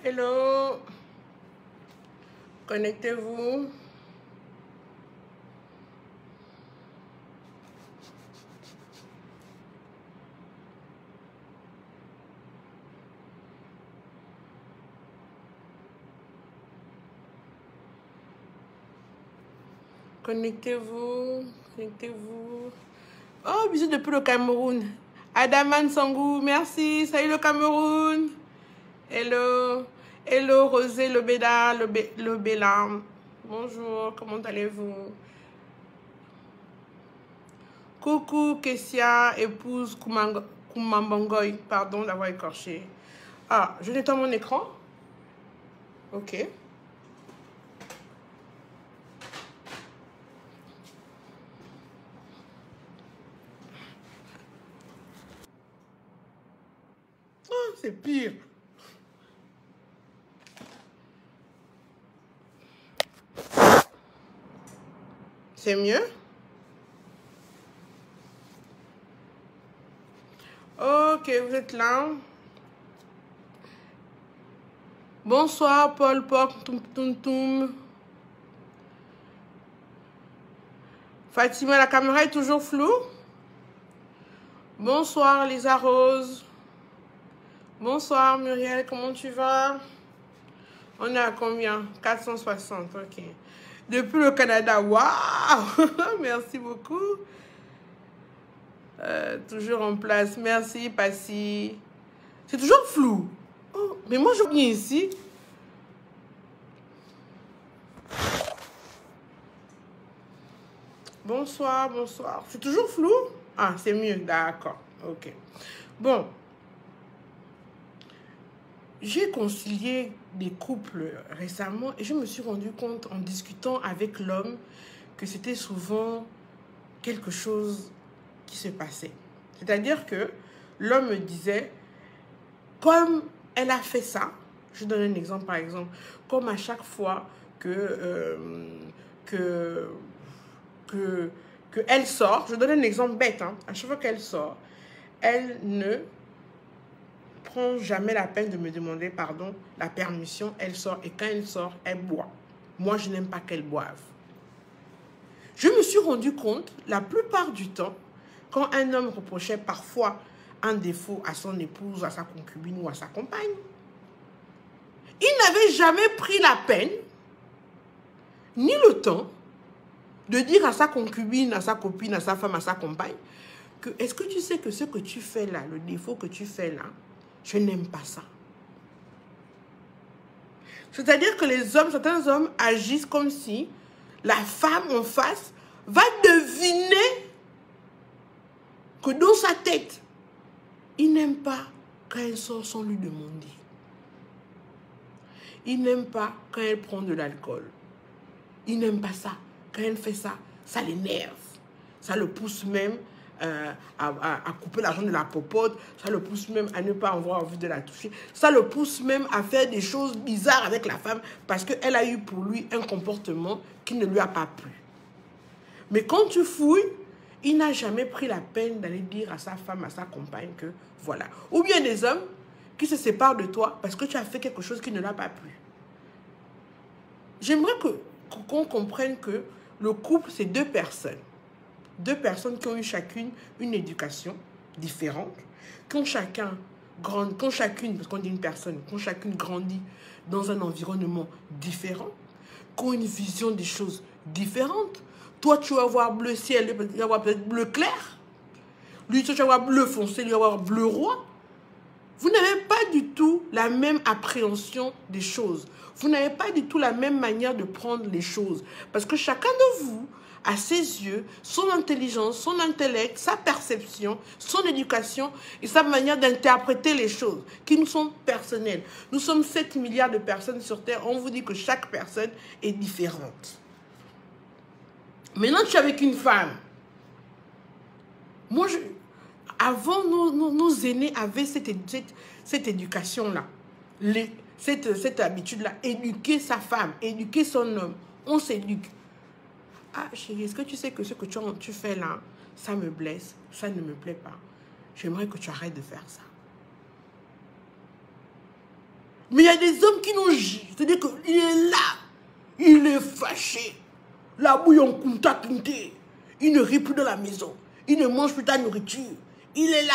Hello, connectez-vous. Connectez-vous, connectez-vous. Oh, bisous depuis le Cameroun. Adaman Sangou, merci. Salut le Cameroun. Hello, hello Rosé Lobeda, Lobela. Bonjour, comment allez-vous? Coucou Kessia, épouse Kumambangoy. Pardon d'avoir écorché. Ah, je nettoie mon écran. Ok. Oh, c'est pire. C'est mieux? Ok, vous êtes là. Bonsoir, Paul Poc, Toum. Fatima, la caméra est toujours floue? Bonsoir, Lisa Rose. Bonsoir, Muriel, comment tu vas? On est à combien? 460, ok. Depuis le Canada, waouh! Merci beaucoup. Toujours en place, merci, Passy. C'est toujours flou. Oh, mais moi, je viens ici. Bonsoir, bonsoir. C'est toujours flou? Ah, c'est mieux, d'accord. Ok. Bon. J'ai concilié des couples récemment et je me suis rendu compte en discutant avec l'homme que c'était souvent quelque chose qui se passait. C'est-à-dire que l'homme me disait, comme elle a fait ça, je donne un exemple par exemple, comme à chaque fois que elle sort, je donne un exemple bête, hein, à chaque fois qu'elle sort, elle ne prend jamais la peine de me demander, pardon, la permission, elle sort et quand elle sort, elle boit. Moi, je n'aime pas qu'elle boive. Je me suis rendu compte, la plupart du temps, quand un homme reprochait parfois un défaut à son épouse, à sa concubine ou à sa compagne, il n'avait jamais pris la peine, ni le temps, de dire à sa concubine, à sa copine, à sa femme, à sa compagne, que est-ce que tu sais que ce que tu fais là, le défaut que tu fais là, je n'aime pas ça. C'est-à-dire que les hommes, certains hommes agissent comme si la femme en face va deviner que dans sa tête, il n'aime pas quand elle sort sans lui demander. Il n'aime pas quand elle prend de l'alcool. Il n'aime pas ça. Quand elle fait ça, ça l'énerve. Ça le pousse même à couper l'argent de la popote. Ça le pousse même à ne pas avoir envie de la toucher. Ça le pousse même à faire des choses bizarres avec la femme parce qu'elle a eu pour lui un comportement qui ne lui a pas plu. Mais quand tu fouilles, il n'a jamais pris la peine d'aller dire à sa femme, à sa compagne que voilà. Ou bien des hommes qui se séparent de toi parce que tu as fait quelque chose qui ne l'a pas plu. J'aimerais qu'on comprenne que le couple, c'est deux personnes. Deux personnes qui ont eu chacune une éducation différente, qui ont chacune, parce qu'on dit une personne, qui ont chacune grandi dans un environnement différent, qui ont une vision des choses différentes. Toi, tu vas voir bleu ciel, lui, il va avoir peut-être bleu clair. Lui, tu vas avoir bleu foncé, lui, il va avoir bleu roi. Vous n'avez pas du tout la même appréhension des choses. Vous n'avez pas du tout la même manière de prendre les choses. Parce que chacun de vous a ses yeux, son intelligence, son intellect, sa perception, son éducation et sa manière d'interpréter les choses qui nous sont personnelles. Nous sommes 7 milliards de personnes sur Terre. On vous dit que chaque personne est différente. Maintenant, tu es avec une femme. Moi, avant, nos aînés avaient cette éducation-là, cette habitude-là, éduquer sa femme, éduquer son homme. On s'éduque. Ah, chérie, est-ce que tu sais que ce que tu fais là, ça me blesse, ça ne me plaît pas. J'aimerais que tu arrêtes de faire ça. Mais il y a des hommes qui n'ont... C'est-à-dire qu'il est là. Il est fâché. La bouille en contact. Il ne rit plus dans la maison. Il ne mange plus ta nourriture. Il est là.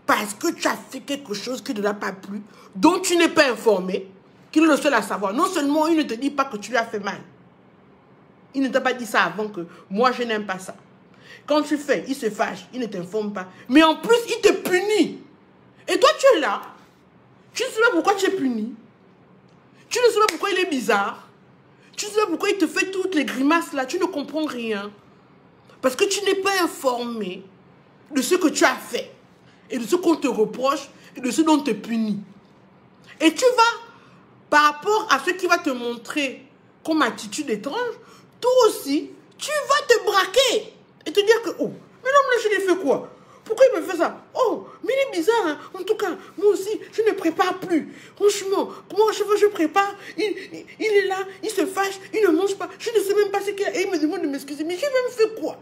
Parce que tu as fait quelque chose qui ne l'a pas plu, dont tu n'es pas informé, qu'il est le seul à savoir. Non seulement il ne te dit pas que tu lui as fait mal. Il ne t'a pas dit ça avant que moi je n'aime pas ça. Quand tu fais, il se fâche, il ne t'informe pas. Mais en plus, il te punit. Et toi, tu es là. Tu ne sais pas pourquoi tu es puni. Tu ne sais pas pourquoi il est bizarre. Tu ne sais pas pourquoi il te fait toutes les grimaces là. Tu ne comprends rien. Parce que tu n'es pas informé de ce que tu as fait. Et de ce qu'on te reproche. Et de ce dont on te punit. Et tu vas, par rapport à ce qui va te montrer comme attitude étrange, toi aussi, tu vas te braquer. Et te dire que, oh, mais non, mais je l'ai fait quoi? Pourquoi il me fait ça? Oh, mais il est bizarre, hein? En tout cas, moi aussi, je ne prépare plus. Franchement, comment je prépare? Il est là, il se fâche, il ne mange pas. Je ne sais même pas ce qu'il a. Et il me demande de m'excuser. Mais j'ai même fait quoi?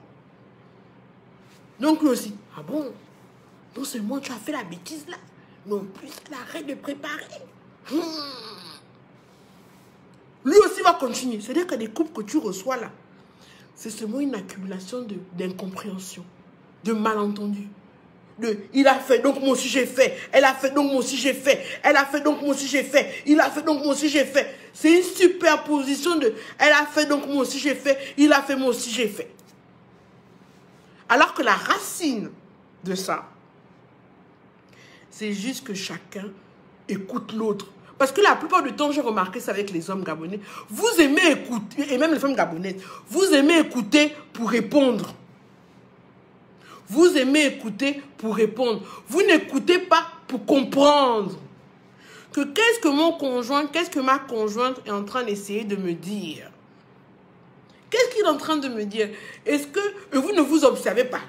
Donc lui aussi, ah bon? Non seulement tu as fait la bêtise là, mais en plus, il arrête de préparer. Lui aussi va continuer. C'est-à-dire que les couples que tu reçois là, c'est seulement une accumulation d'incompréhension, de malentendus. Il a fait, donc moi aussi j'ai fait. Elle a fait, donc moi aussi j'ai fait. Elle a fait, donc moi aussi j'ai fait. Il a fait, donc moi aussi j'ai fait. C'est une superposition de elle a fait, donc moi aussi j'ai fait. Il a fait, moi aussi j'ai fait. Alors que la racine de ça, c'est juste que chacun écoute l'autre. Parce que la plupart du temps, j'ai remarqué ça avec les hommes gabonais. Vous aimez écouter, et même les femmes gabonaises, vous aimez écouter pour répondre. Vous aimez écouter pour répondre. Vous n'écoutez pas pour comprendre. Que qu'est-ce que mon conjoint, qu'est-ce que ma conjointe est en train d'essayer de me dire? Qu'est-ce qu'il est en train de me dire? Est-ce que vous ne vous observez pas?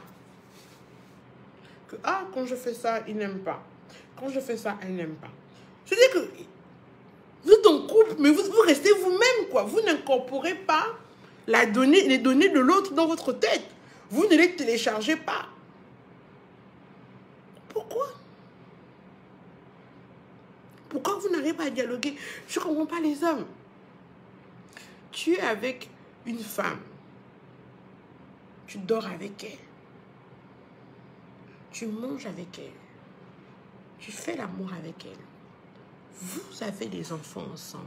Que, ah, quand je fais ça, il n'aime pas. Quand je fais ça, elle n'aime pas. C'est-à-dire que vous êtes en couple, mais vous restez vous-même, quoi. Vous n'incorporez pas les données de l'autre dans votre tête. Vous ne les téléchargez pas. Pourquoi? Pourquoi vous n'arrivez pas à dialoguer? Je ne comprends pas les hommes. Tu es avec une femme. Tu dors avec elle. Tu manges avec elle. Tu fais l'amour avec elle. Vous avez des enfants ensemble.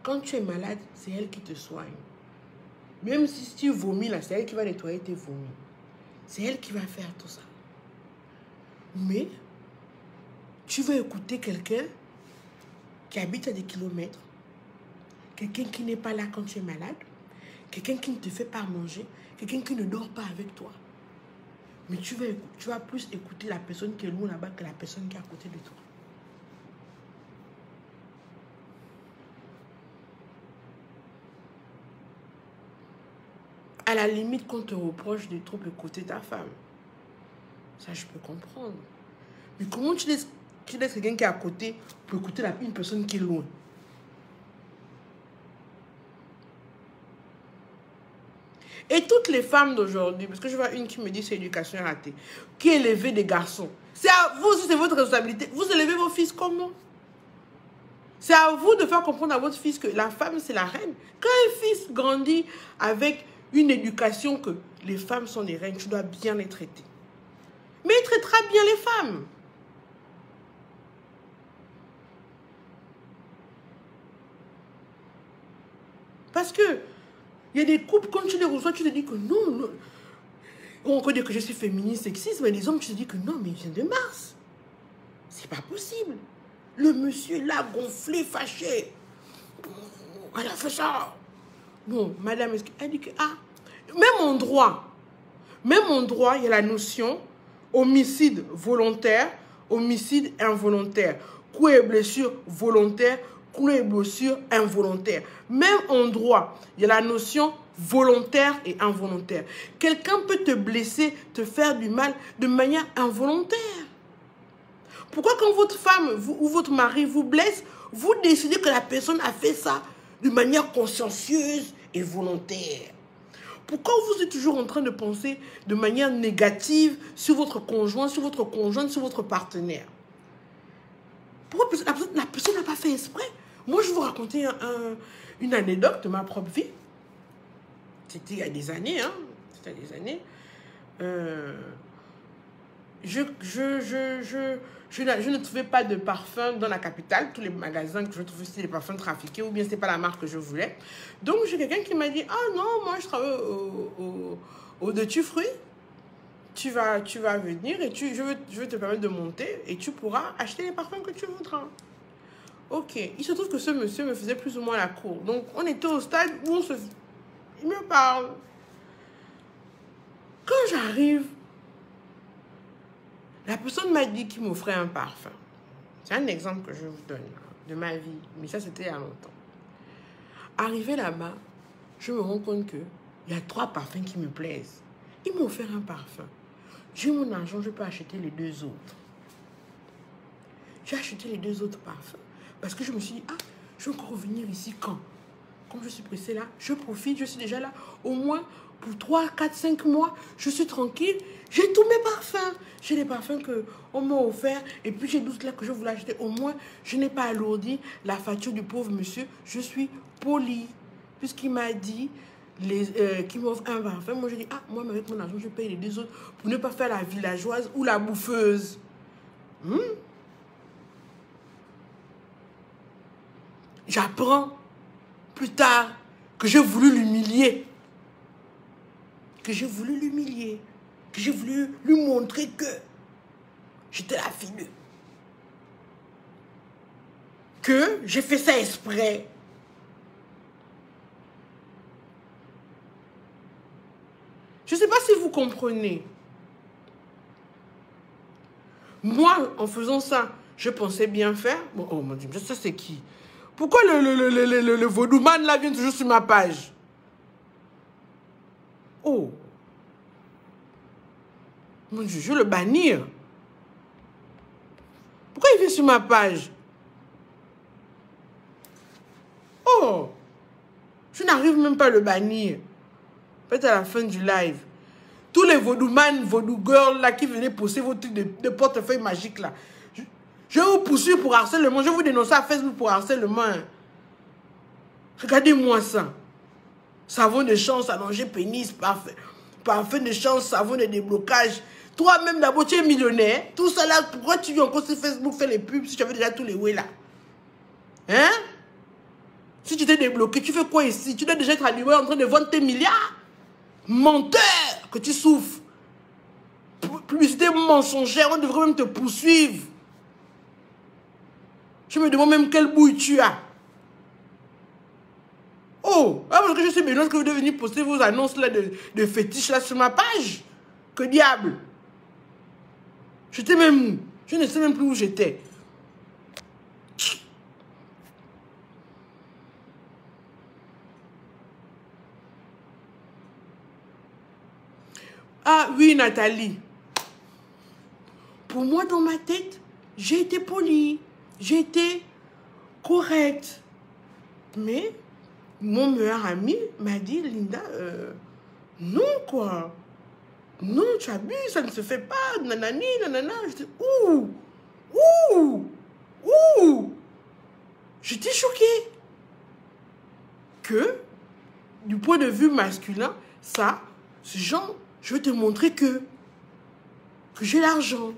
Quand tu es malade, c'est elle qui te soigne. Même si tu vomis là, c'est elle qui va nettoyer tes vomis. C'est elle qui va faire tout ça. Mais, tu vas écouter quelqu'un qui habite à des kilomètres, quelqu'un qui n'est pas là quand tu es malade, quelqu'un qui ne te fait pas manger, quelqu'un qui ne dort pas avec toi. Mais tu vas plus écouter la personne qui est loin là-bas que la personne qui est à côté de toi. À la limite, qu'on te reproche de trop écouter ta femme. Ça, je peux comprendre. Mais comment tu laisses quelqu'un qui est à côté pour écouter une personne qui est loin? Et toutes les femmes d'aujourd'hui, parce que je vois une qui me dit c'est éducation ratée, qui élève des garçons. C'est à vous, c'est votre responsabilité. Vous élevez vos fils comment? C'est à vous de faire comprendre à votre fils que la femme, c'est la reine. Quand un fils grandit avec une éducation que les femmes sont des reines, tu dois bien les traiter. Mais il traitera bien les femmes. Parce que il y a des couples, quand tu les reçois, tu te dis que non, non. On peut dire que je suis féministe, sexiste, mais les hommes, tu te dis que non, mais il vient de Mars. C'est pas possible. Le monsieur est là, gonflé, fâché. Elle a fait ça. Non, madame, elle dit que, ah, même en droit, il y a la notion homicide volontaire, homicide involontaire, coups et blessures volontaires, coups et blessures involontaires. Même en droit, il y a la notion volontaire et involontaire. Quelqu'un peut te blesser, te faire du mal de manière involontaire. Pourquoi quand votre femme ou votre mari vous blesse, vous décidez que la personne a fait ça de manière consciencieuse et volontaire? Pourquoi vous êtes toujours en train de penser de manière négative sur votre conjoint, sur votre conjointe, sur votre partenaire? Pourquoi la personne n'a pas fait exprès? Moi, je vais vous raconter une anecdote de ma propre vie. C'était il y a des années, hein. C'était il y a des années. Je ne trouvais pas de parfum dans la capitale. Tous les magasins que je trouvais, c'était des parfums trafiqués ou bien c'était pas la marque que je voulais. Donc, j'ai quelqu'un qui m'a dit, ah non, moi, je travaille au De Tuffruit. Tu vas venir et je vais te permettre de monter et tu pourras acheter les parfums que tu voudras. Ok. Il se trouve que ce monsieur me faisait plus ou moins la cour. Donc, on était au stade où il me parle. Quand j'arrive, la personne m'a dit qu'il m'offrait un parfum. C'est un exemple que je vous donne de ma vie. Mais ça, c'était il y a longtemps. Arrivé là-bas, je me rends compte qu'il y a 3 parfums qui me plaisent. Il m'a offert un parfum. J'ai mon argent, je peux acheter les 2 autres. J'ai acheté les 2 autres parfums. Parce que je me suis dit, ah, je vais encore revenir ici quand? Comme je suis pressée là, je profite, je suis déjà là. Au moins, pour 3, 4, 5 mois, je suis tranquille. J'ai tous mes parfums. J'ai les parfums qu'on m'a offert. Et puis, j'ai d'autres là que je voulais acheter. Au moins, je n'ai pas alourdi la facture du pauvre monsieur. Je suis polie. Puisqu'il m'a dit qu'il m'offre un parfum. Moi, je dis, ah, moi, avec mon argent, je paye les 2 autres pour ne pas faire la villageoise ou la bouffeuse. J'apprends plus tard que j'ai voulu l'humilier. Que j'ai voulu l'humilier. Que j'ai voulu lui montrer que j'étais la fille. Que j'ai fait ça exprès. Je ne sais pas si vous comprenez. Moi, en faisant ça, je pensais bien faire. Bon, oh mon Dieu, ça c'est qui? Pourquoi le vaudouman là vient toujours sur ma page? Oh. Mon Dieu, je vais le bannir. Pourquoi il vient sur ma page? Oh. Je n'arrive même pas à le bannir. Peut-être à la fin du live. Tous les vaudouman, vaudou girls là qui venaient pousser vos trucs de portefeuille magique là. Je vais vous poursuivre pour harcèlement. Je vais vous dénoncer à Facebook pour harcèlement. Regardez-moi ça. Savon de chance, allongé pénis, parfum de chance, savon de déblocage. Toi-même d'abord, tu es millionnaire. Tout ça là, pourquoi tu viens encore sur Facebook faire les pubs si tu avais déjà tous les way là? Hein? Si tu t'es débloqué, tu fais quoi ici? Tu dois déjà être à Dubaï en train de vendre tes milliards? Menteur que tu souffres. Publicité mensongère, on devrait même te poursuivre. Je me demande même quelle bouille tu as. Oh, parce que je sais bien que vous devez venir poster vos annonces là de fétiches là sur ma page. Que diable. J'étais même où? Je ne sais même plus où j'étais. Ah oui, Nathalie. Pour moi, dans ma tête, j'ai été polie. J'ai été correcte. Mais mon meilleur ami m'a dit, Linda, non quoi. Non, tu abuses, ça ne se fait pas. Nanani, nanana. Je dis, ouh. J'étais choquée. Que, du point de vue masculin, ça, ce genre, je vais te montrer que j'ai l'argent.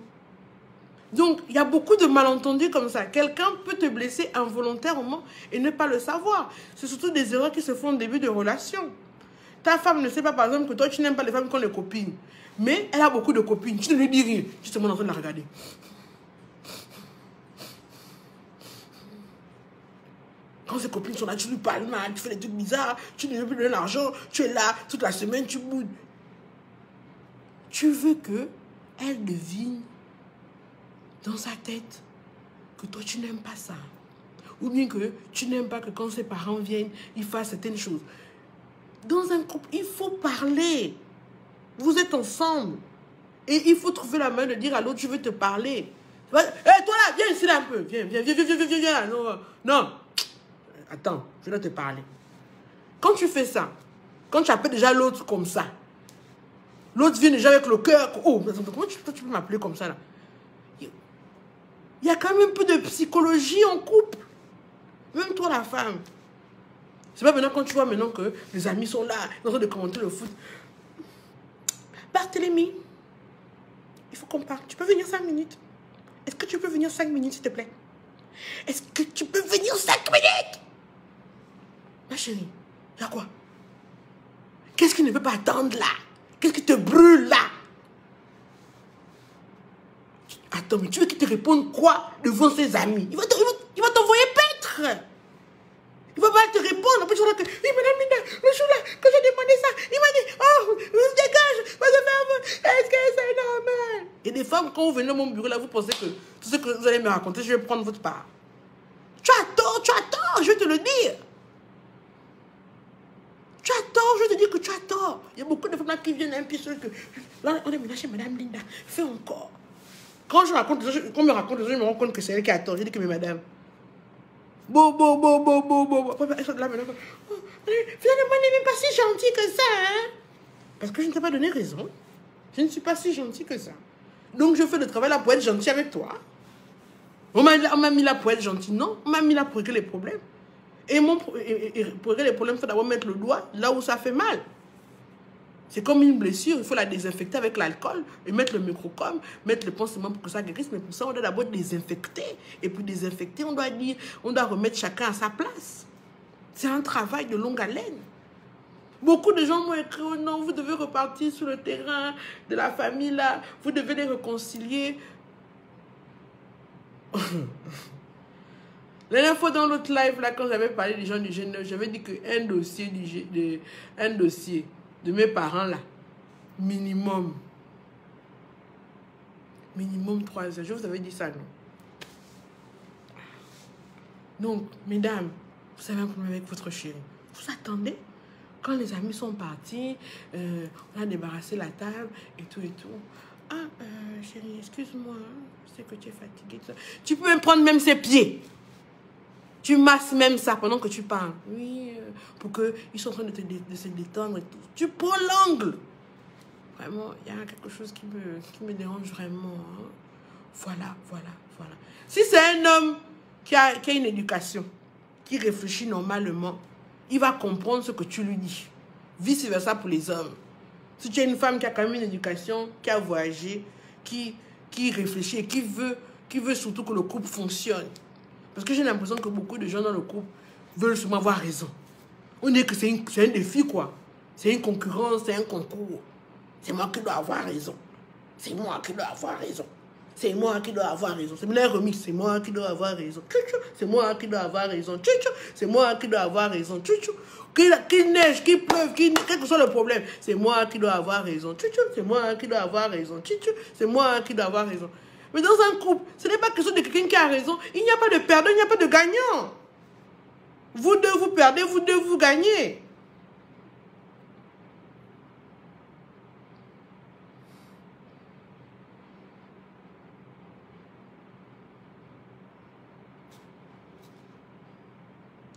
Donc, il y a beaucoup de malentendus comme ça. Quelqu'un peut te blesser involontairement et ne pas le savoir. C'est surtout des erreurs qui se font au début de relation. Ta femme ne sait pas, par exemple, que toi, tu n'aimes pas les femmes qui ont les copines. Mais elle a beaucoup de copines. Tu ne lui dis rien. Tu te montres en train de la regarder. Quand ses copines sont là, tu lui parles mal, tu fais des trucs bizarres, tu ne lui donnes l'argent, tu es là, toute la semaine, tu boudes. Tu veux qu'elle devine dans sa tête que toi, tu n'aimes pas ça. Ou bien que tu n'aimes pas que quand ses parents viennent, ils fassent certaines choses. Dans un couple, il faut parler. Vous êtes ensemble. Et il faut trouver la main de dire à l'autre, je veux te parler. Hé, toi là, viens ici là un peu. Viens là. Non. Attends, je dois te parler. Quand tu fais ça, quand tu appelles déjà l'autre comme ça, l'autre vient déjà avec le cœur. Oh, comment tu peux m'appeler comme ça là? Il y a quand même un peu de psychologie en couple. Même toi, la femme. C'est pas maintenant quand tu vois maintenant que les amis sont là, ils sont en train de commenter le foot. Barthélémy, il faut qu'on parle. Tu peux venir 5 minutes? Est-ce que tu peux venir 5 minutes, s'il te plaît? Est-ce que tu peux venir 5 minutes? Ma chérie, il y a quoi? Qu'est-ce qui ne peut pas attendre là? Qu'est-ce qui te brûle là? Attends, mais tu veux qu'il te réponde quoi devant ses amis? Il va t'envoyer paître. Il va pas te répondre. Après, tu vas dire que, oui, madame Linda, le jour là, quand j'ai demandé ça, il m'a dit, oh, dégage, va te faire, est-ce que c'est normal? Et des femmes, quand vous venez à mon bureau là, vous pensez que tout ce que vous allez me raconter, je vais prendre votre part. Tu as tort, je vais te le dire. Tu as tort, je vais te dire que tu as tort. Il y a beaucoup de femmes là qui viennent un peu sur que, là, on est maintenant chez madame Linda, fais encore. Quand on me raconte les autres, je me rends compte que c'est elle qui a tort. Je dis que, mais madame, Là, maintenant, finalement, n'est même pas si gentil que ça, hein? Parce que je ne t'ai pas donné raison. Je ne suis pas si gentil que ça. Donc, je fais le travail là pour être gentil avec toi. On m'a mis là pour être gentil. Non, on m'a mis là pour régler les problèmes. Et pour régler les problèmes, il faut d'abord mettre le doigt là où ça fait mal. C'est comme une blessure, il faut la désinfecter avec l'alcool et mettre le microcom, mettre le pansement pour que ça guérisse. Mais pour ça, on doit d'abord désinfecter. Et puis désinfecter, on doit remettre chacun à sa place. C'est un travail de longue haleine. Beaucoup de gens m'ont écrit, oh non, vous devez repartir sur le terrain de la famille là, vous devez les réconcilier. La dernière fois dans l'autre live là, quand j'avais parlé des gens du G9, j'avais dit qu'un dossier de mes parents là, minimum 3 ans. Je vous avais dit ça, non? Donc, mesdames, vous avez un problème avec votre chéri. Vous attendez. Quand les amis sont partis, on a débarrassé la table et tout et tout. Ah, chérie, excuse-moi, je sais que tu es fatiguée. Tu peux même prendre même ses pieds. Tu masses même ça pendant que tu parles. Oui, pour qu'ils sont en train de se détendre et tout. Tu prends l'angle. Vraiment, il y a quelque chose qui me dérange vraiment. Hein. Voilà. Si c'est un homme qui a une éducation, qui réfléchit normalement, il va comprendre ce que tu lui dis. Vice versa pour les hommes. Si tu es une femme qui a quand même une éducation, qui a voyagé, qui réfléchit et qui veut surtout que le couple fonctionne. Parce que j'ai l'impression que beaucoup de gens dans le couple veulent seulement avoir raison. On dit que c'est un défi, quoi. C'est une concurrence, c'est un concours. C'est moi qui dois avoir raison. C'est moi qui dois avoir raison. C'est moi qui dois avoir raison. C'est mon remix. C'est moi qui dois avoir raison. C'est moi qui dois avoir raison. C'est moi qui dois avoir raison. Qu'il neige, qu'il pleuve, quel que soit le problème. C'est moi qui dois avoir raison. C'est moi qui dois avoir raison. C'est moi qui dois avoir raison. Mais dans un couple, ce n'est pas question de quelqu'un qui a raison. Il n'y a pas de perdant, il n'y a pas de gagnant. Vous deux, vous perdez, vous deux, vous gagnez.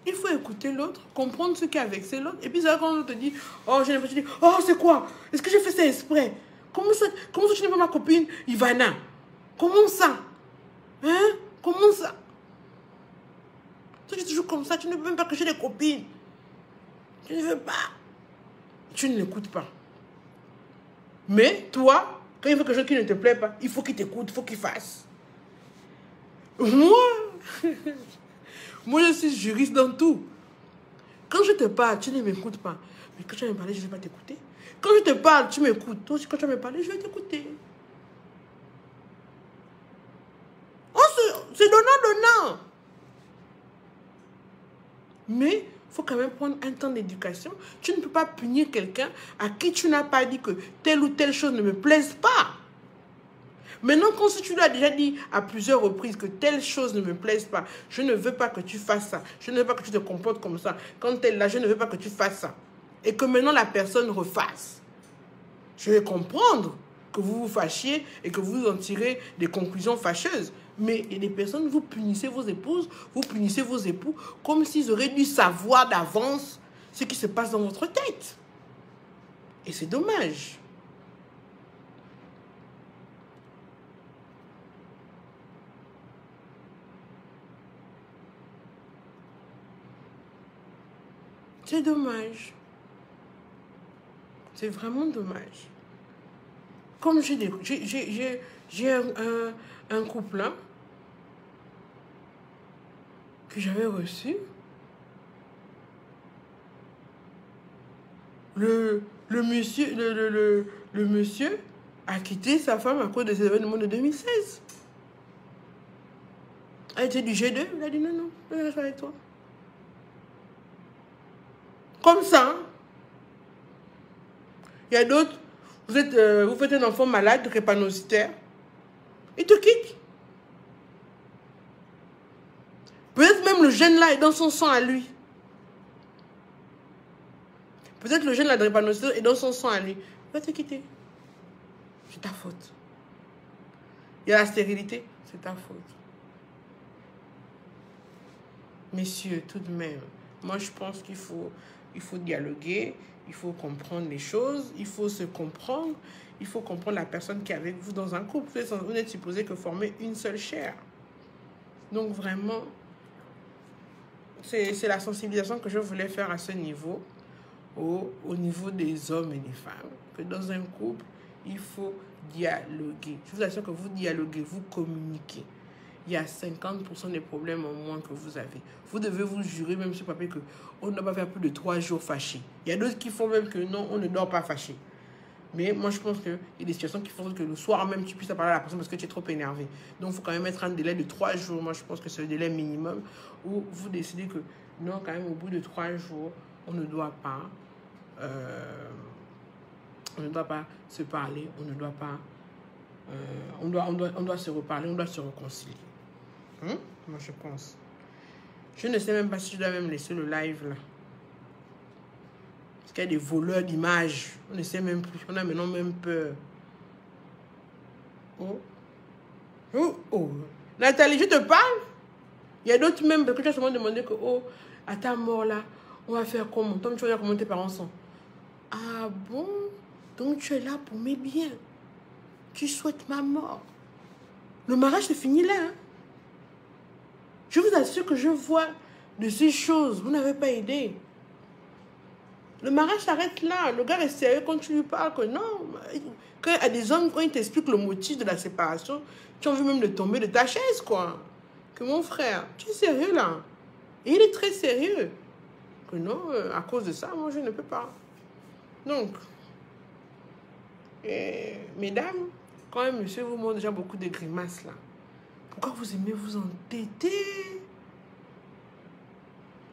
Il faut écouter l'autre, comprendre ce qui a vexé l'autre. Et puis, ça, quand on te dit, oh, j'ai l'impression de dire, oh, c'est quoi? Est-ce que j'ai fait ça exprès? Comment ça tu n'es pas ma copine, Ivana? Comment ça? Hein? Comment ça? Toi, tu es toujours comme ça, tu ne peux même pas cacher les copines. Tu ne veux pas. Tu ne l'écoutes pas. Mais toi, quand il faut quelque chose qui ne te plaît pas, il faut qu'il t'écoute, il faut qu'il fasse. Moi, je suis juriste dans tout. Quand je te parle, tu ne m'écoutes pas. Mais quand tu vas me parler, je ne vais pas t'écouter. Quand je te parle, tu m'écoutes. Toi aussi, quand tu vas me parler, je vais t'écouter. C'est donnant. Mais il faut quand même prendre un temps d'éducation. Tu ne peux pas punir quelqu'un à qui tu n'as pas dit que telle ou telle chose ne me plaise pas. Maintenant, quand si tu lui as déjà dit à plusieurs reprises que telle chose ne me plaise pas, je ne veux pas que tu fasses ça, je ne veux pas que tu te comportes comme ça, quand elle là, je ne veux pas que tu fasses ça, et que maintenant la personne refasse, je vais comprendre que vous vous fâchiez et que vous en tirez des conclusions fâcheuses. Mais il y a des personnes, vous punissez vos épouses, vous punissez vos époux, comme s'ils auraient dû savoir d'avance ce qui se passe dans votre tête. Et c'est dommage. C'est dommage. C'est vraiment dommage. Comme j'ai un couple là, que j'avais reçu. Le monsieur a quitté sa femme à cause des événements de 2016. Elle était du G2. Il a dit non, non, je reste avec toi. Comme ça. Il y a d'autres. Vous faites un enfant malade, drépanocytaire. Il te quitte. Peut-être même le gène là est dans son sang à lui. Peut-être le gène de la drépanocytose est dans son sang à lui. Il va te quitter. C'est ta faute. Il y a la stérilité. C'est ta faute. Messieurs, tout de même, moi je pense qu'il faut dialoguer, il faut comprendre les choses, il faut se comprendre, il faut comprendre la personne qui est avec vous dans un couple. Vous n'êtes supposé que former une seule chair. Donc vraiment, c'est la sensibilisation que je voulais faire à ce niveau, au niveau des hommes et des femmes, que dans un couple, il faut dialoguer. Je vous assure que vous dialoguez, vous communiquez. Il y a 50% des problèmes en moins que vous avez. Vous devez vous jurer, même sur papier, qu'on ne doit pas faire plus de 3 jours fâchés. Il y a d'autres qui font même que non, on ne dort pas fâché. Mais moi, je pense qu'il y a des situations qui font que le soir même, tu puisses parler à la personne parce que tu es trop énervé. Donc, il faut quand même mettre un délai de 3 jours. Moi, je pense que c'est le délai minimum où vous décidez que non, quand même, au bout de 3 jours, on ne doit pas se parler, on ne doit pas... on doit se reparler, on doit se réconcilier. Moi, je pense. Je ne sais même pas si je dois même laisser le live là. Parce qu'il y a des voleurs d'images. On ne sait même plus. On a maintenant même peur. Oh. Nathalie, je te parle. Il y a d'autres même que tu as souvent demandé que, à ta mort là, on va faire comment? Toi, tu vas dire comment tes parents sont. Ah bon? Donc tu es là pour mes biens. Tu souhaites ma mort. Le mariage c'est fini là. Hein? Je vous assure que je vois de ces choses. Vous n'avez pas aidé. Le mariage s'arrête là. Le gars est sérieux quand tu lui parles que non. Quand il y a des hommes, quand ils t'expliquent le motif de la séparation, tu as envie même de tomber de ta chaise, quoi. Que mon frère, tu es sérieux là. Et il est très sérieux. Que non, à cause de ça, moi je ne peux pas. Donc, mesdames, quand un monsieur vous montre déjà beaucoup de grimaces là, pourquoi vous aimez vous entêter?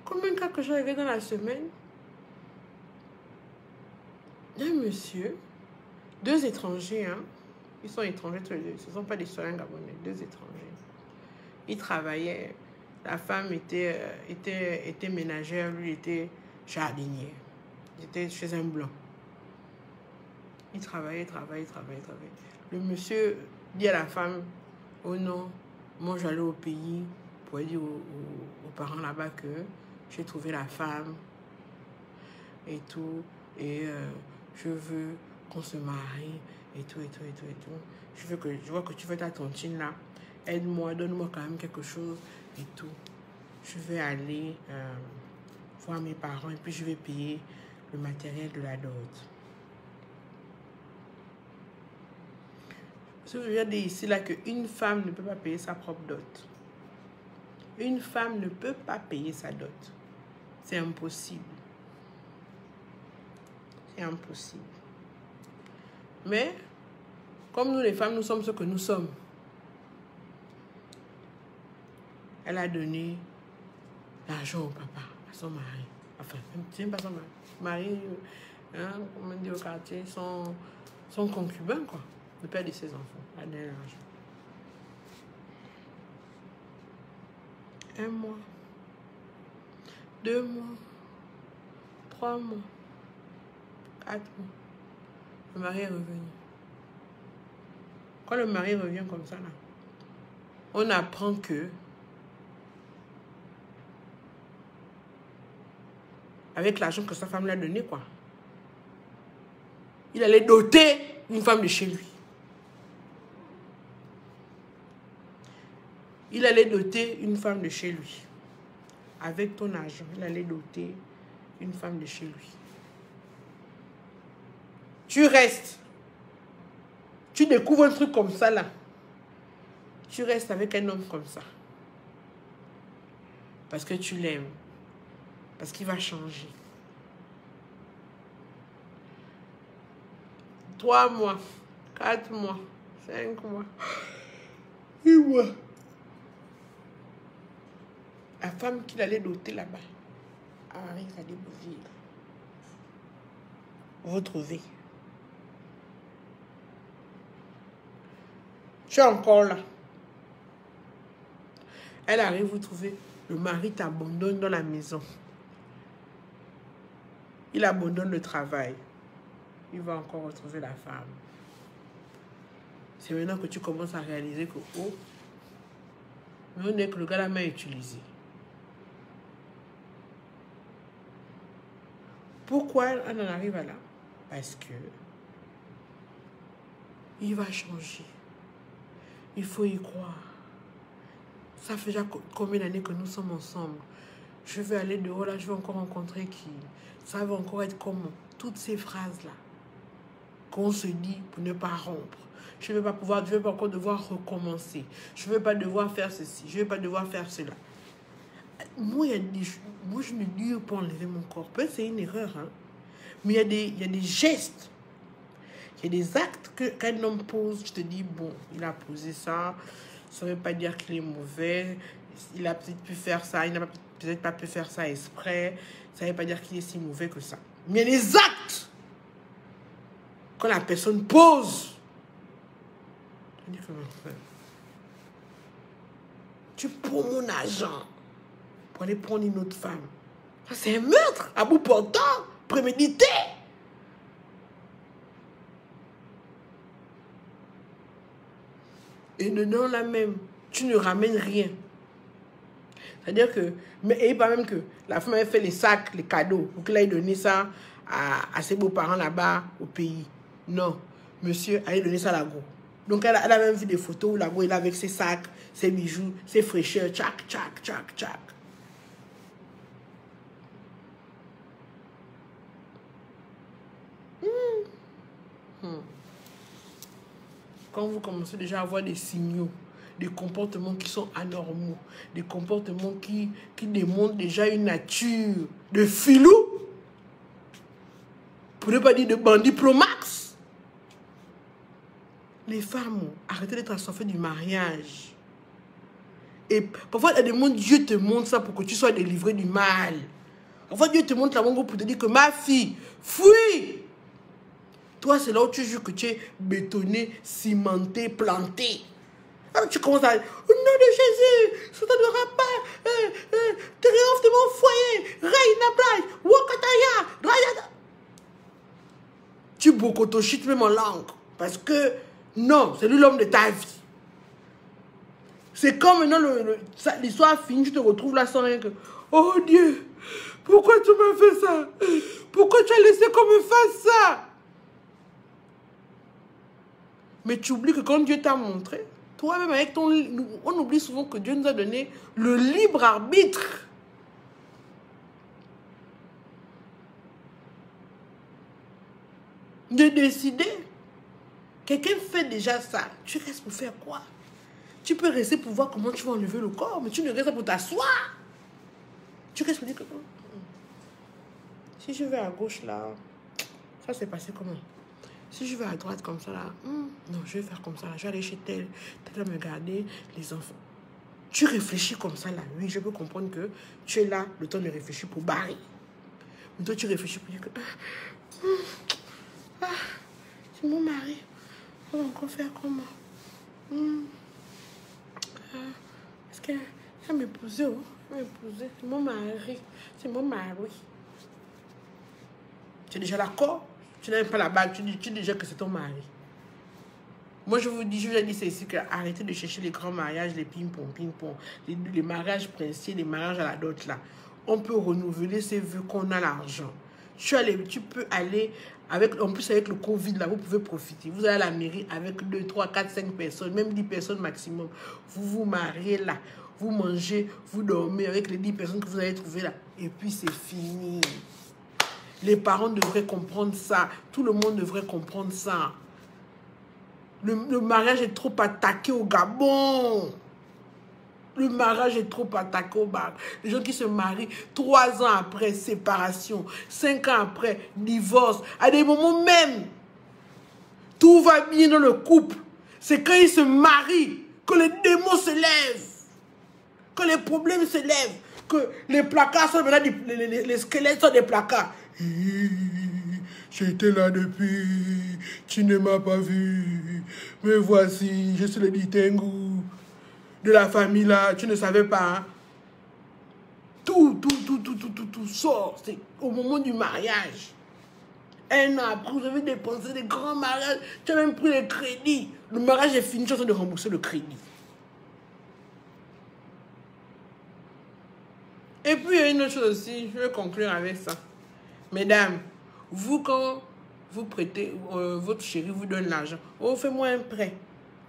Combien de cas que j'ai regardé dans la semaine? Un monsieur, 2 étrangers, hein, ils sont étrangers tous les deux, ce ne sont pas des citoyens gabonais, 2 étrangers. Ils travaillaient, la femme était ménagère, lui était jardinier. Il était chez un blanc. Il travaillait. Le monsieur dit à la femme, oh non, moi j'allais au pays pour dire aux parents là-bas que j'ai trouvé la femme et tout, et je veux qu'on se marie et tout. Je vois que tu fais ta tontine là, aide-moi, donne-moi quand même quelque chose et tout. Je vais aller voir mes parents et puis je vais payer le matériel de la dot. Je veux dire ici là qu'une femme ne peut pas payer sa propre dot. Une femme ne peut pas payer sa dot. C'est impossible. C'est impossible. Mais, comme nous les femmes, nous sommes ce que nous sommes. Elle a donné l'argent au papa, à son mari. Enfin, même pas son mari. Mari, hein, comme on dit au quartier, son concubin, quoi. Le père de ses enfants. Elle a donné l'argent. 1 mois. 2 mois. 3 mois. 4 mois. Le mari est revenu. Quand le mari revient comme ça, là, on apprend que avec l'argent que sa femme lui a donné, quoi, il allait doter une femme de chez lui. Il allait doter une femme de chez lui. Avec ton argent, il allait doter une femme de chez lui. Tu restes. Tu découvres un truc comme ça là. Tu restes avec un homme comme ça. Parce que tu l'aimes. Parce qu'il va changer. 3 mois, 4 mois, 5 mois, 8 mois. La femme qu'il allait doter là-bas arrive à Libreville. Retrouver. Tu es encore là. Elle arrive, vous trouvez, le mari t'abandonne dans la maison. Il abandonne le travail. Il va encore retrouver la femme. C'est maintenant que tu commences à réaliser que, oh, mais on est que le gars m'a utilisé. Pourquoi on en arrive à là? Parce que il va changer. Il faut y croire. Ça fait déjà combien d'années que nous sommes ensemble? Je vais aller dehors, là, je vais encore rencontrer qui? Ça va encore être comment? Toutes ces phrases-là qu'on se dit pour ne pas rompre. Je ne vais pas pouvoir, je ne vais pas encore devoir recommencer. Je ne vais pas devoir faire ceci, je ne vais pas devoir faire cela. Moi, je ne dis pas enlever mon corps. Peut-être c'est une erreur, hein? Mais il y a des gestes, il y a des actes qu'un homme pose. Je te dis, bon, il a posé ça. Ça ne veut pas dire qu'il est mauvais. Il a peut-être pu faire ça. Il n'a peut-être pas pu faire ça exprès. Ça ne veut pas dire qu'il est si mauvais que ça. Mais il y a des actes quand la personne pose. Je dis comment faire. Tu prends mon argent pour aller prendre une autre femme. Ça, c'est un meurtre à bout portant, prémédité. Et dedans là même, tu ne ramènes rien. C'est-à-dire que, et pas même que la femme avait fait les sacs, les cadeaux, pour qu'elle aille donner ça à ses beaux-parents là-bas au pays. Non, monsieur allait donner ça à la go. Donc elle a même vu des photos où la go est là avec ses sacs, ses bijoux, ses fraîcheurs, tchac, tchac, tchac, tchac. Quand vous commencez déjà à avoir des signaux, des comportements qui sont anormaux, des comportements qui démontrent déjà une nature de filou, pour ne pas dire de bandit pro max. Les femmes, arrêtez d'être assoiffées du mariage. Et parfois, il y a des moments, Dieu te montre ça pour que tu sois délivré du mal. Parfois, Dieu te montre la montre pour te dire que ma fille, fuis. Toi, c'est là où tu jures que tu es bétonné, cimenté, planté. Alors, tu commences à dire, au nom de Jésus, ça ne donnera pas, triomphe de mon foyer, Reina Blaise, Wakataya, Rayada. Tu bocotochites même en langue. Parce que, non, c'est lui l'homme de ta vie. C'est comme maintenant, l'histoire finie, tu te retrouves là sans rien que, oh Dieu, pourquoi tu m'as fait ça? Pourquoi tu as laissé qu'on me fasse ça? Mais tu oublies que quand Dieu t'a montré, toi-même avec ton... On oublie souvent que Dieu nous a donné le libre arbitre. De décider. Quelqu'un fait déjà ça. Tu restes pour faire quoi? Tu peux rester pour voir comment tu vas enlever le corps, mais tu ne restes pas pour t'asseoir. Tu restes pour dire que... Si je vais à gauche là, ça s'est passé comment? Si je vais à droite comme ça, là, non, je vais faire comme ça, là, je vais aller chez tel va me garder, les enfants. Tu réfléchis comme ça, là, oui, je peux comprendre que tu es là, le temps de réfléchir pour barrer. Mais toi, tu réfléchis pour dire que, c'est mon mari, on va encore faire comment? Est-ce qu'elle va m'épouser, oh? Elle va m'épouser, c'est mon mari, c'est mon mari. Tu es déjà d'accord? Tu n'aimes pas la bague, tu dis déjà que c'est ton mari. Moi, je vous dis c'est ici que arrêtez de chercher les grands mariages, les ping-pong, les mariages princiers, les mariages à la dot là. On peut renouveler ces vœux qu'on a l'argent. Tu peux aller, en plus avec le Covid là, vous pouvez profiter. Vous allez à la mairie avec 2, 3, 4, 5 personnes, même 10 personnes maximum. Vous vous mariez là, vous mangez, vous dormez avec les 10 personnes que vous allez trouver là. Et puis c'est fini. Les parents devraient comprendre ça. Tout le monde devrait comprendre ça. Le mariage est trop attaqué au Gabon. Le mariage est trop attaqué au Gabon. Les gens qui se marient 3 ans après séparation, 5 ans après divorce, à des moments même, tout va bien dans le couple. C'est quand ils se marient que les démons se lèvent, que les problèmes se lèvent, que les placards sont maintenant, les squelettes sont des placards. J'étais là depuis, tu ne m'as pas vu, me voici, je suis le Ditengu de la famille là, tu ne savais pas. Hein? Tout sort, c'est au moment du mariage. 1 an après, vous avez dépensé des grands mariages, tu as même pris les crédits. Le mariage est fini, tu es en train de rembourser le crédit. Et puis, il y a une autre chose aussi, je vais conclure avec ça. Mesdames, vous, quand vous prêtez, votre chéri vous donne l'argent, oh, fais-moi un prêt.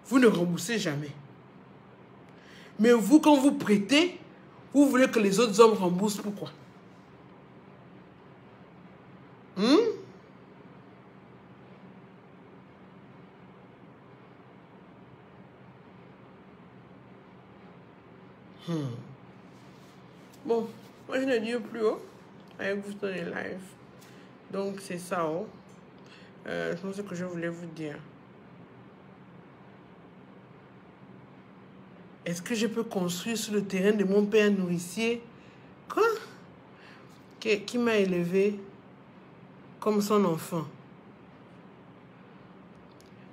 Vous ne remboursez jamais. Mais vous, quand vous prêtez, vous voulez que les autres hommes remboursent. Pourquoi? Bon, moi je ne dis plus haut avec vous dans les lives. Donc c'est ça. Je pense que je voulais vous dire. Est-ce que je peux construire sur le terrain de mon père nourricier? Quoi? Qui m'a élevé comme son enfant?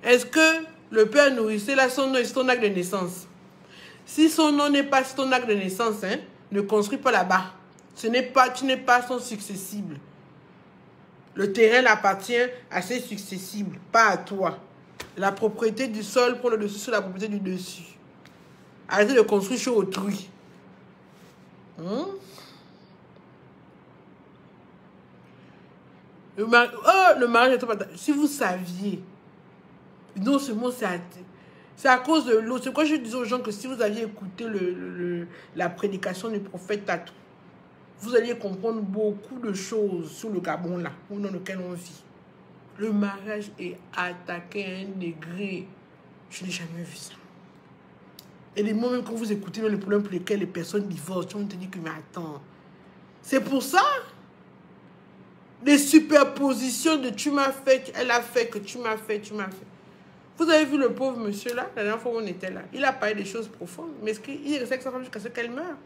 Est-ce que le père nourricier, là, son nom est son acte de naissance? Si son nom n'est pas ton acte de naissance, hein, ne construis pas là-bas. Tu n'es pas son successible. Le terrain appartient à ses successibles, pas à toi. La propriété du sol prend le dessus sur la propriété du dessus. Arrêtez de construire chez autrui. Le mariage est trop... Si vous saviez, non seulement c'est à cause de l'eau. C'est quoi je dis aux gens que si vous aviez écouté la prédication du prophète Tatou, vous alliez comprendre beaucoup de choses sur le Gabon là, dans lequel on vit. Le mariage est attaqué à un degré. Je n'ai jamais vu ça. Et les moments même quand vous écoutez le problème pour lesquels les personnes divorcent, on te dit que mais attends. C'est pour ça. Des superpositions de tu m'as fait, elle a fait, que tu m'as fait, tu m'as fait. Vous avez vu le pauvre monsieur là, la dernière fois où on était là, il a parlé des choses profondes, mais il restait avec sa femme jusqu'à ce qu'elle meure.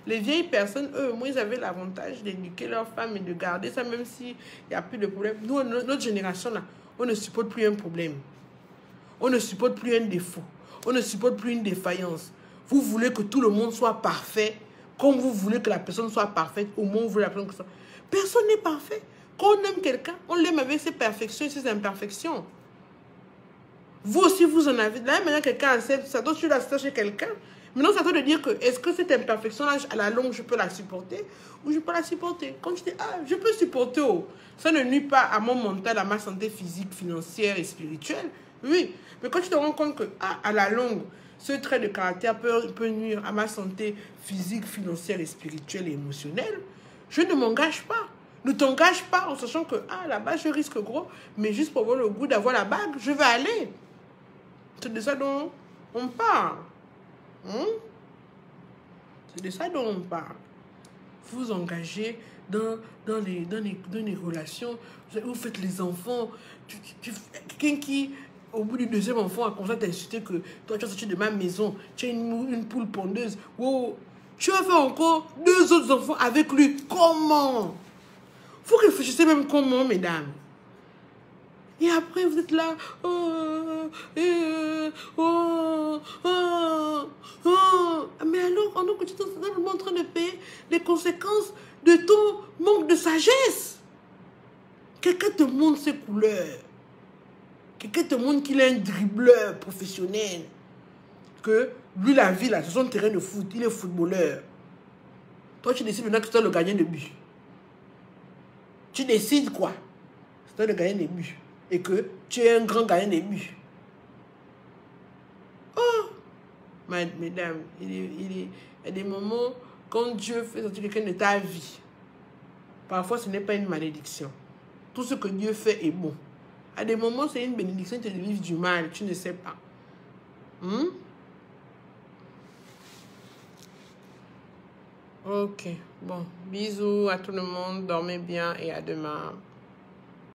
Les vieilles personnes, eux, moi, ils avaient l'avantage d'éduquer leur femme et de garder ça, même s'il n'y a plus de problème. Nous, notre génération là, on ne supporte plus un problème. On ne supporte plus un défaut. On ne supporte plus une défaillance. Vous voulez que tout le monde soit parfait, comme vous voulez que la personne soit parfaite, au moins vous voulez la personne que ça. Personne n'est parfait. Quand on aime quelqu'un, on l'aime avec ses perfections et ses imperfections. Vous aussi, vous en avez. De la même manière, quelqu'un accepte ça. Donc, tu l'acceptes chez quelqu'un. Maintenant, c'est à toi de dire que est-ce que cette imperfection-là, à la longue, je peux la supporter ou je ne peux pas la supporter. Quand tu dis, ah, je peux supporter, ça ne nuit pas à mon mental, à ma santé physique, financière et spirituelle. Oui. Mais quand tu te rends compte que, ah, à la longue, ce trait de caractère peut nuire à ma santé physique, financière et spirituelle et émotionnelle, je ne m'engage pas. Ne t'engage pas en sachant que, ah, là-bas, je risque gros, mais juste pour avoir le goût d'avoir la bague, je vais aller. C'est de ça dont on parle. C'est de ça dont on parle. Vous engagez dans les relations, vous faites les enfants. Quelqu'un qui, au bout du 2e enfant, a commencé à t'insulter que toi, tu as sorti de ma maison, tu as une poule pondeuse. Wow. Tu as fait encore 2 autres enfants avec lui. Comment? Vous réfléchissez même comment, mesdames. Et après, vous êtes là. Mais alors, pendant que tu es en train de payer les conséquences de ton manque de sagesse. Quelqu'un te montre ses couleurs. Quelqu'un te montre qu'il est un dribbleur professionnel. Que lui, la vie, là, c'est son terrain de foot. Il est footballeur. Toi, tu décides maintenant que tu dois le gagner de but. Tu décides quoi? Tu dois le gagner des buts. Et que tu es un grand gagnant des buts. Oh! Mesdames, il y a des moments quand Dieu fait sortir quelqu'un de ta vie. Parfois, ce n'est pas une malédiction. Tout ce que Dieu fait est bon. À des moments, c'est une bénédiction, tu te livres du mal, tu ne sais pas. Ok, bon, bisous à tout le monde, dormez bien et à demain.